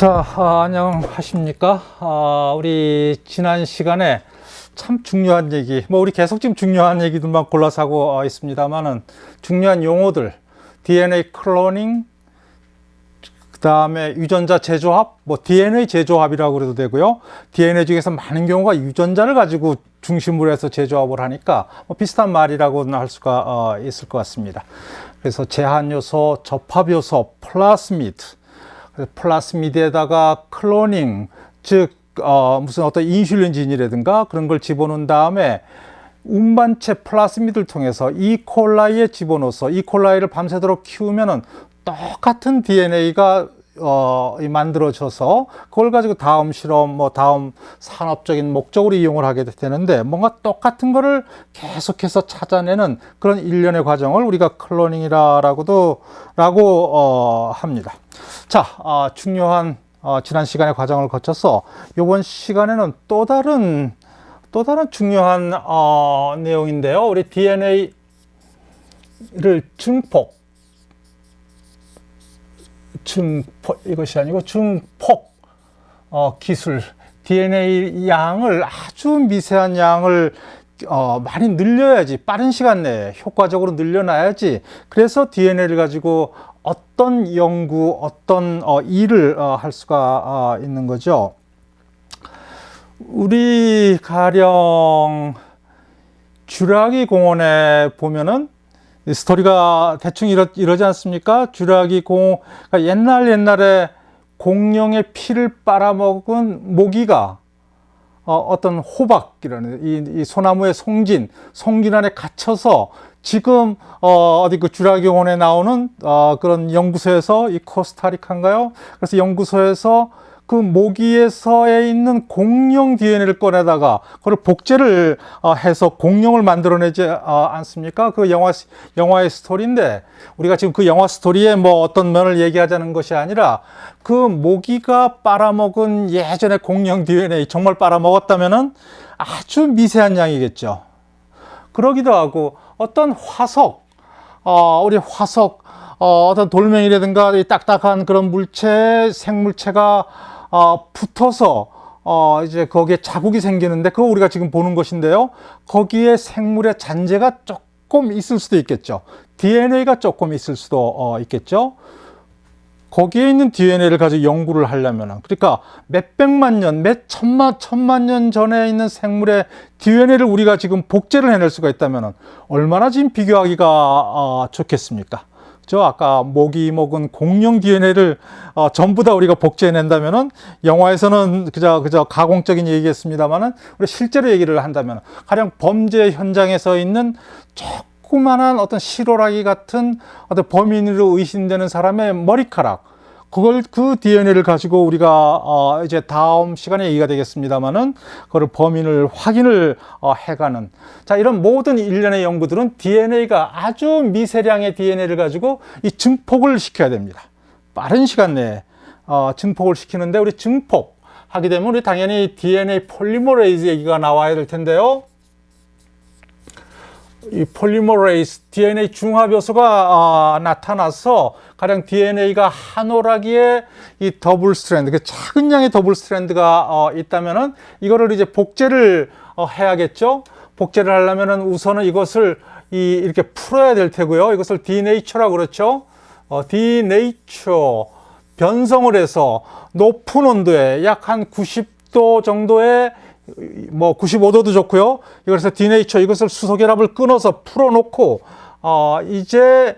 자, 안녕하십니까? 우리 지난 시간에 참 중요한 얘기, 우리 계속 지금 중요한 얘기들만 골라서 하고 있습니다만은 중요한 용어들, DNA 클로닝, 그 다음에 유전자 재조합, DNA 재조합이라고 그래도 되고요. DNA 중에서 많은 경우가 유전자를 가지고 중심으로 해서 재조합을 하니까 비슷한 말이라고는 할 수가 있을 것 같습니다. 그래서 제한 요소, 접합 요소, 플라스미드, 플라스미드에다가 클로닝, 즉 무슨 어떤 인슐린 진이라든가 그런 걸 집어넣은 다음에 운반체 플라스미드를 통해서 이콜라이에 집어넣어서 이콜라이를 밤새도록 키우면은 똑같은 DNA가 만들어져서 그걸 가지고 다음 실험, 다음 산업적인 목적으로 이용을 하게 되는데 뭔가 똑같은 거를 계속해서 찾아내는 그런 일련의 과정을 우리가 클로닝이라고도 합니다. 자, 중요한 지난 시간의 과정을 거쳐서 이번 시간에는 또 다른 중요한 내용인데요. 우리 DNA를 증폭 이것이 아니고 증폭 기술, DNA 양을 아주 미세한 양을 많이 늘려야지, 빠른 시간 내에 효과적으로 늘려놔야지, 그래서 DNA를 가지고 어떤 연구, 어떤 일을 할 수가 있는 거죠. 우리 가령 쥬라기 공원에 보면은 스토리가 대충 이러지 않습니까? 쥬라기 공원, 그러니까 옛날에 공룡의 피를 빨아먹은 모기가 어떤 호박이라는 이 소나무의 송진 안에 갇혀서 지금 어디 그 쥬라기 공원에 나오는 그런 연구소에서, 이 코스타리카인가요? 그래서 연구소에서 그 모기에서에 있는 공룡 DNA를 꺼내다가 그걸 복제를 해서 공룡을 만들어내지 않습니까? 그 영화의 스토리인데, 우리가 지금 그 영화 스토리에 어떤 면을 얘기하자는 것이 아니라 그 모기가 빨아먹은 예전의 공룡 DNA 정말 빨아먹었다면은 아주 미세한 양이겠죠. 그러기도 하고 어떤 화석, 우리 화석, 어떤 돌멩이라든가 이 딱딱한 그런 물체, 생물체가 붙어서 이제 거기에 자국이 생기는데 그거 우리가 지금 보는 것인데요. 거기에 생물의 잔재가 조금 있을 수도 있겠죠. DNA가 조금 있을 수도 있겠죠. 거기에 있는 DNA를 가지고 연구를 하려면, 그러니까 몇백만 년, 몇 천만 년 전에 있는 생물의 DNA를 우리가 지금 복제를 해낼 수가 있다면 얼마나 지금 비교하기가 좋겠습니까? 아까 모기 먹은 공룡 DNA를 전부 다 우리가 복제해낸다면은, 영화에서는 그저 가공적인 얘기겠습니다만은, 우리 실제로 얘기를 한다면, 가령 범죄 현장에서 있는 조그만한 어떤 실오라기 같은 어떤 범인으로 의심되는 사람의 머리카락, 그 DNA를 가지고 우리가 이제 다음 시간에 얘기가 되겠습니다만은, 그걸 범인을 확인을 해가는, 자, 이런 모든 일련의 연구들은 DNA가 아주 미세량의 DNA를 가지고 이 증폭을 시켜야 됩니다. 빠른 시간 내에 증폭을 시키는데, 우리 증폭 하게 되면 우리 당연히 DNA 폴리머레이즈 얘기가 나와야 될 텐데요. 이 폴리머레이즈, DNA 중합 요소가 나타나서 가령 DNA가 한 오라기에 이 더블 스트랜드, 그 작은 양의 더블 스트랜드가 있다면은 이거를 이제 복제를 해야겠죠. 복제를 하려면은 우선은 이것을 이렇게 풀어야 될 테고요. 이것을 디네이처라고 그렇죠. 디네이처, 변성을 해서 높은 온도에 약 한 90도 정도의 95도도 좋고요. 그래서 디네이처, 이것을 수소결합을 끊어서 풀어놓고 이제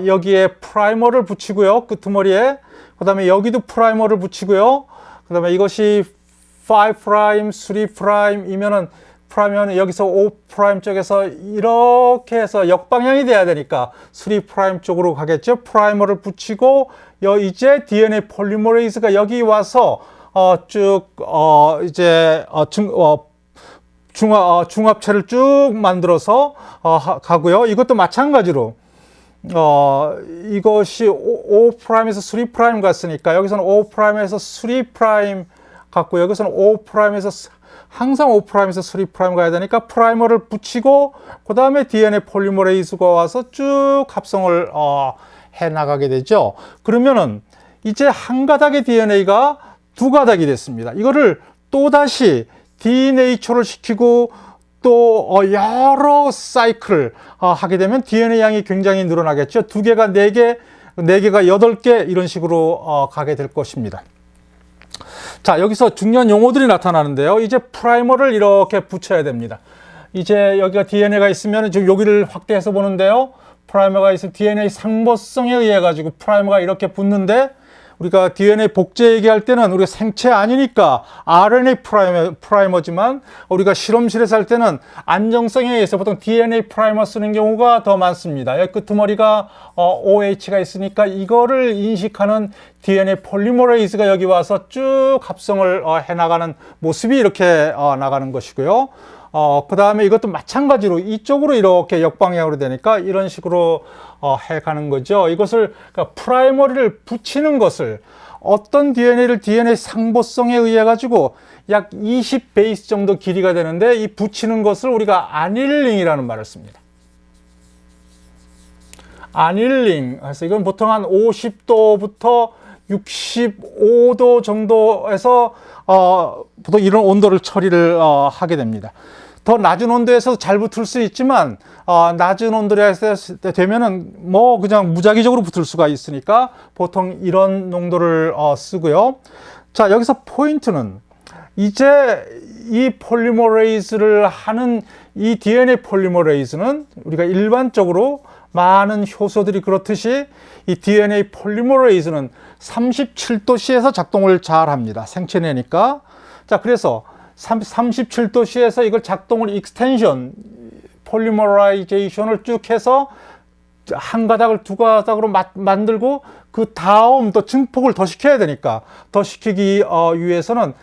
여기에 프라이머를 붙이고요. 끄트머리에. 그 다음에 여기도 프라이머를 붙이고요. 그 다음에 이것이 5', 3'이면은 프라이머는 여기서 5' 쪽에서 이렇게 해서 역방향이 돼야 되니까 3' 쪽으로 가겠죠. 프라이머를 붙이고 이제 DNA 폴리머레이즈가 여기 와서 이제 중합체를 쭉 만들어서 가고요. 이것도 마찬가지로 이것이 5'에서 3' 갔으니까 여기서는 5'에서 3' 갔고, 여기서는 5'에서 항상 5'에서 3' 가야 되니까 프라이머를 붙이고 그 다음에 DNA 폴리머레이즈가 와서 쭉 합성을 해 나가게 되죠. 그러면은 이제 한 가닥의 DNA가 두 가닥이 됐습니다. 이거를 또다시 디네이처를 시키고 또 여러 사이클을 하게 되면 DNA 양이 굉장히 늘어나겠죠. 두 개가 네 개, 네 개가 8개 이런 식으로 가게 될 것입니다. 자, 여기서 중요한 용어들이 나타나는데요. 이제 프라이머를 이렇게 붙여야 됩니다. 이제 여기가 DNA가 있으면 지금 여기를 확대해서 보는데요. 프라이머가 있으면 DNA 상보성에 의해 가지고 프라이머가 이렇게 붙는데, 우리가 DNA 복제 얘기할 때는 우리가 생체 아니니까 RNA 프라이머지만 우리가 실험실에서 할 때는 안정성에 의해서 보통 DNA 프라이머 쓰는 경우가 더 많습니다. 여기 끄트머리가 OH가 있으니까 이거를 인식하는 DNA 폴리머레이즈가 여기 와서 쭉 합성을 해나가는 모습이 이렇게 나가는 것이고요. 그 다음에 이것도 마찬가지로 이쪽으로 이렇게 역방향으로 되니까 이런 식으로 해가는 거죠. 이것을, 그러니까 프라이머리를 붙이는 것을 어떤 DNA를 DNA 상보성에 의해 가지고 약 20 베이스 정도 길이가 되는데, 이 붙이는 것을 우리가 아닐링이라는 말을 씁니다. 아닐링. 그래서 이건 보통 한 50도부터 65도 정도에서 보통 이런 온도를 처리를 하게 됩니다. 더 낮은 온도에서 잘 붙을 수 있지만 낮은 온도에 되면은 뭐 그냥 무작위적으로 붙을 수가 있으니까 보통 이런 농도를 쓰고요. 자, 여기서 포인트는 이제 이 폴리머레이즈를 하는 이 DNA 폴리머레이즈는 우리가 일반적으로 많은 효소들이 그렇듯이 이 DNA 폴리머레이즈는 37도씨에서 작동을 잘 합니다. 생체내니까. 자, 그래서 37도씨에서 이걸 작동을 익스텐션, 폴리머라이제이션을 쭉 해서 한 가닥을 두 가닥으로 만들고 그 다음 또 증폭을 더 시켜야 되니까, 더 시키기 위해서는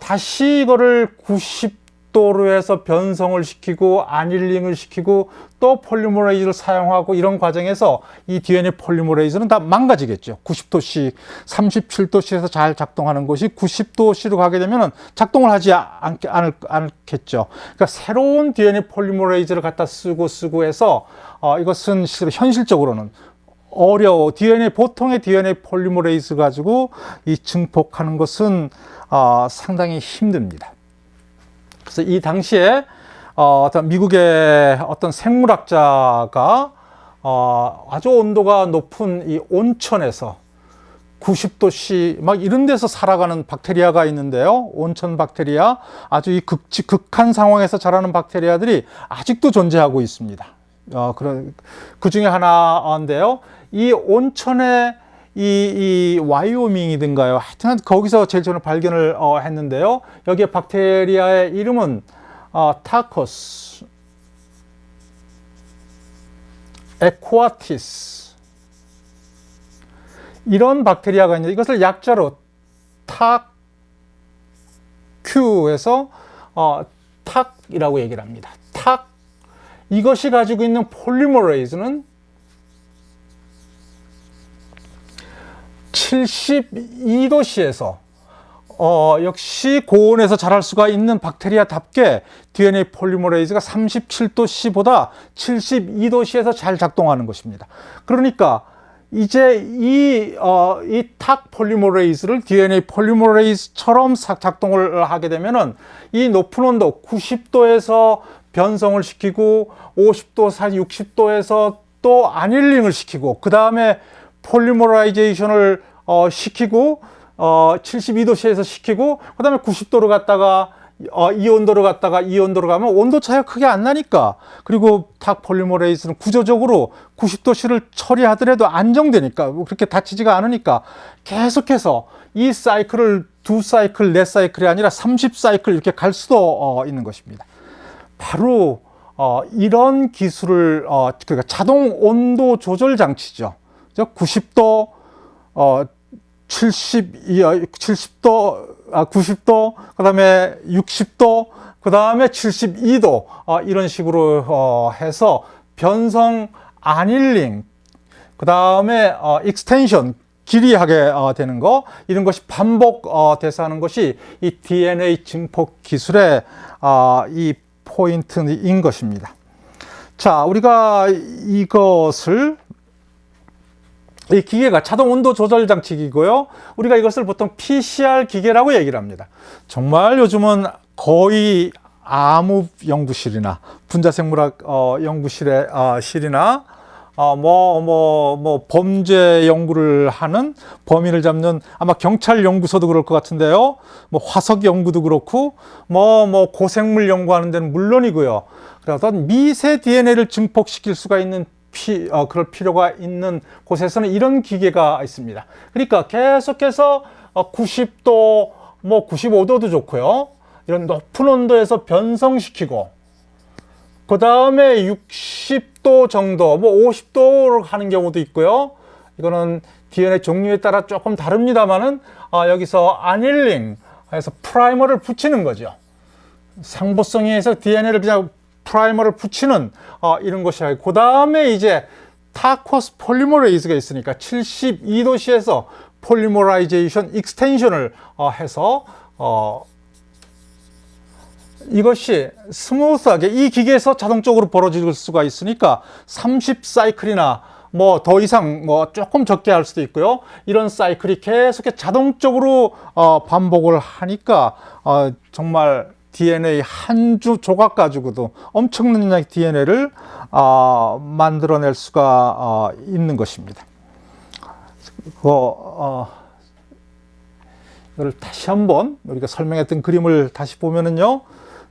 다시 이거를 90도로 해서 변성을 시키고 아닐링을 시키고 또 폴리머레이즈를 사용하고, 이런 과정에서 이 DNA 폴리머레이즈는 다 망가지겠죠. 90도씨, 37도씨에서 잘 작동하는 것이 90도씨로 가게 되면 작동을 하지 않겠죠. 그러니까 새로운 DNA 폴리머레이즈를 갖다 쓰고 해서 이것은 현실적으로는 어려워. 보통의 DNA 폴리머레이즈 가지고 이 증폭하는 것은 상당히 힘듭니다. 그래서 이 당시에 미국의 어떤 생물학자가 아주 온도가 높은 이 온천에서 90도씨 막 이런 데서 살아가는 박테리아가 있는데요. 온천 박테리아, 아주 이 극한 상황에서 자라는 박테리아들이 아직도 존재하고 있습니다. 그 중에 하나인데요. 이 온천에 이 와이오밍이든가요. 하여튼 거기서 제일 처음 발견을 했는데요. 여기에 박테리아의 이름은 타커스 에쿠아티스, 이런 박테리아가 있는데 이것을 약자로 탁큐에서 탁이라고 얘기를 합니다. 탁, 이것이 가지고 있는 폴리머레이즈는 72도씨에서 역시 고온에서 자랄 수가 있는 박테리아답게 DNA 폴리머레이즈가 37도씨보다 72도씨에서 잘 작동하는 것입니다. 그러니까 이제 이 탁 폴리머레이즈를 DNA 폴리머레이즈처럼 작동을 하게 되면은 이 높은 온도 90도에서 변성을 시키고 50도, 60도에서 또 아닐링을 시키고 그 다음에 폴리머라이제이션을 시키고 72도씨에서 시키고 그 다음에 90도로 갔다가 이 온도로 갔다가 이 온도로 가면 온도 차이가 크게 안 나니까, 그리고 탁 폴리머레이즈는 구조적으로 90도씨를 처리하더라도 안정되니까, 그렇게 다치지가 않으니까 계속해서 이 사이클을 2사이클, 4사이클이 아니라 30사이클 이렇게 갈 수도 있는 것입니다. 바로 이런 기술을 그러니까 자동 온도 조절 장치죠. 90도, 70도, 90도, 그 다음에 60도, 그 다음에 72도, 이런 식으로 해서 변성, 아닐링, 그 다음에 익스텐션, 길이하게 되는 거, 이런 것이 반복돼서 하는 것이 이 DNA 증폭 기술의 이 포인트인 것입니다. 자, 우리가 이것을 이 기계가 자동 온도 조절 장치기고요. 우리가 이것을 보통 PCR 기계라고 얘기를 합니다. 정말 요즘은 거의 아무 연구실이나 분자생물학 연구실의 실이나 범죄 연구를 하는 범인을 잡는 아마 경찰 연구소도 그럴 것 같은데요. 화석 연구도 그렇고 고생물 연구하는 데는 물론이고요. 어떤 미세 DNA를 증폭시킬 수가 있는 그럴 필요가 있는 곳에서는 이런 기계가 있습니다. 그러니까 계속해서 90도, 95도도 좋고요. 이런 높은 온도에서 변성시키고, 그 다음에 60도 정도, 50도로 하는 경우도 있고요. 이거는 DNA 종류에 따라 조금 다릅니다만은, 여기서 아닐링 해서 프라이머를 붙이는 거죠. 상보성에 의해서 DNA를 그냥 프라이머를 붙이는 이런 것이 하고, 그 다음에 이제 타코스 폴리머레이즈가 있으니까 72도씨에서 폴리머라이제이션 익스텐션을 해서 이것이 스무스하게 이 기계에서 자동적으로 벌어질 수가 있으니까 30사이클이나 더 이상 조금 적게 할 수도 있고요. 이런 사이클이 계속 자동적으로 반복을 하니까 정말 DNA 한 주 조각 가지고도 엄청난 양의 DNA를 만들어낼 수가 있는 것입니다. 이걸 다시 한번 우리가 설명했던 그림을 다시 보면은요.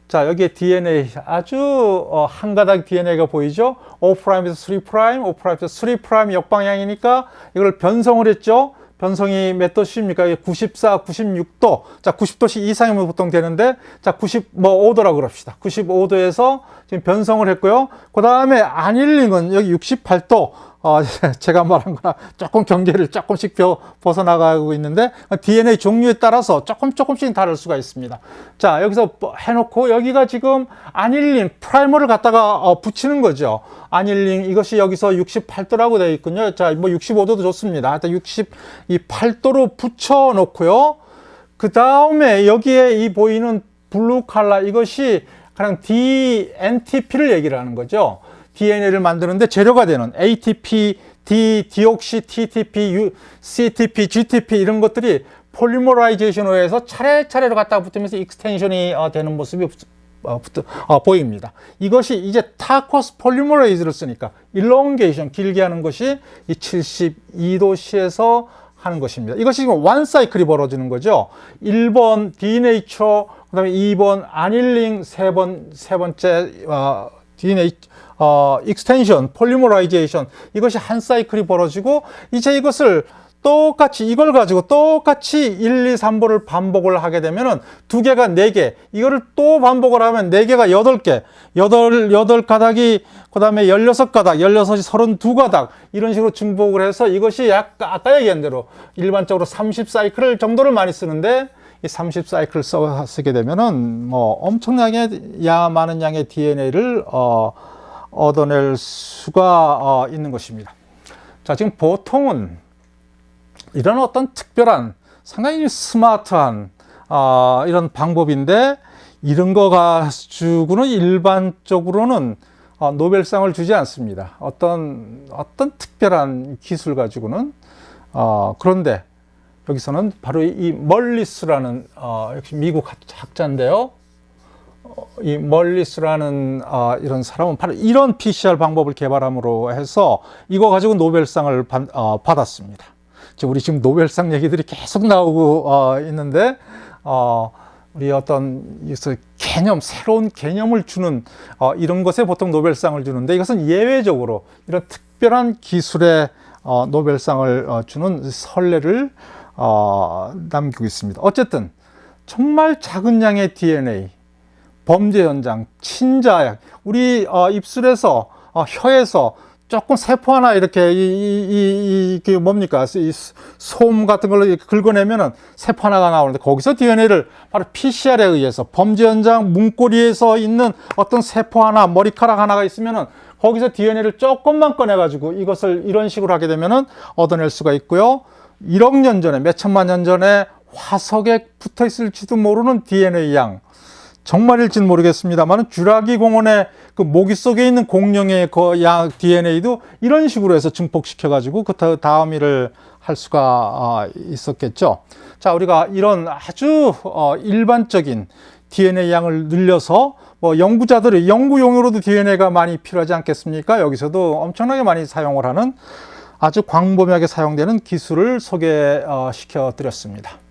자, 여기에 DNA 아주 한 가닥 DNA가 보이죠? 5'에서 3', 5'에서 3' 역방향이니까 이걸 변성을 했죠. 변성이 몇 도씨입니까? 94, 96도. 자, 90도씨 이상이면 보통 되는데, 자, 95도라고 그럽시다. 95도에서 지금 변성을 했고요. 그 다음에 아닐링은 여기 68도. 제가 말한 거나 조금 경계를 조금씩 벗어나가고 있는데, DNA 종류에 따라서 조금씩 다를 수가 있습니다. 자, 여기서 해놓고, 여기가 지금 아닐린 프라이머를 갖다가 붙이는 거죠. 아닐린, 이것이 여기서 68도라고 되어 있군요. 자, 65도도 좋습니다. 일단 68도로 붙여놓고요. 그 다음에 여기에 이 보이는 블루 칼라, 이것이 그냥 DNTP를 얘기를 하는 거죠. DNA를 만드는데 재료가 되는 ATP, 디옥시, TTP, CTP, GTP 이런 것들이 폴리머라이제이션에 의해서 차례차례로 갖다가 붙으면서 익스텐션이 되는 모습이 보입니다. 이것이 이제 타코스 폴리머레이즈를 쓰니까 일롱게이션, 길게 하는 것이 이 72도씨에서 하는 것입니다. 이것이 지금 원 사이클이 벌어지는 거죠. 1번 디네이처, 그 다음에 2번 아닐링, 세 번째 DNA 익스텐션, 폴리머라이제이션, 이것이 한 사이클이 벌어지고, 이제 이것을 똑같이 이걸 가지고 똑같이 1, 2, 3번을 반복을 하게 되면은 두 개가 4개, 이거를 또 반복을 하면 4개가 8개, 8가닥이 그 다음에 16가닥, 16이 32가닥 이런 식으로 증폭을 해서 이것이 약간 아까 얘기한 대로 일반적으로 30사이클 정도를 많이 쓰는데 이 30사이클을 쓰게 되면은 엄청나게 많은 양의 DNA를 얻어낼 수가 있는 것입니다. 자, 지금 보통은 이런 어떤 특별한 상당히 스마트한 이런 방법인데 이런 거 가지고는 일반적으로는 노벨상을 주지 않습니다. 어떤 특별한 기술 가지고는 그런데 여기서는 바로 이 멀리스라는 역시 미국 학자인데요. 이 멀리스라는 이런 사람은 바로 이런 PCR 방법을 개발함으로 해서 이거 가지고 노벨상을 받았습니다. 우리 지금 노벨상 얘기들이 계속 나오고 있는데 우리 어떤 개념, 새로운 개념을 주는 이런 것에 보통 노벨상을 주는데 이것은 예외적으로 이런 특별한 기술에 노벨상을 주는 선례를 남기고 있습니다. 어쨌든 정말 작은 양의 DNA, 범죄 현장, 친자약, 우리 입술에서 혀에서 조금 세포 하나 이렇게 이게 뭡니까? 이 솜 같은 걸로 이렇게 긁어내면은 세포 하나가 나오는데 거기서 DNA를 바로 PCR에 의해서 범죄 현장 문고리에서 있는 어떤 세포 하나, 머리카락 하나가 있으면은 거기서 DNA를 조금만 꺼내가지고 이것을 이런 식으로 하게 되면은 얻어낼 수가 있고요. 1억 년 전에, 몇 천만 년 전에 화석에 붙어 있을지도 모르는 DNA 양. 정말일지는 모르겠습니다만 쥬라기 공원의 그 모기 속에 있는 공룡의 그 양 DNA도 이런 식으로 해서 증폭시켜 가지고 그 다음 일을 할 수가 있었겠죠. 자, 우리가 이런 아주 일반적인 DNA 양을 늘려서 뭐 연구자들의 연구용으로도 DNA가 많이 필요하지 않겠습니까? 여기서도 엄청나게 많이 사용을 하는 아주 광범위하게 사용되는 기술을 소개시켜 드렸습니다.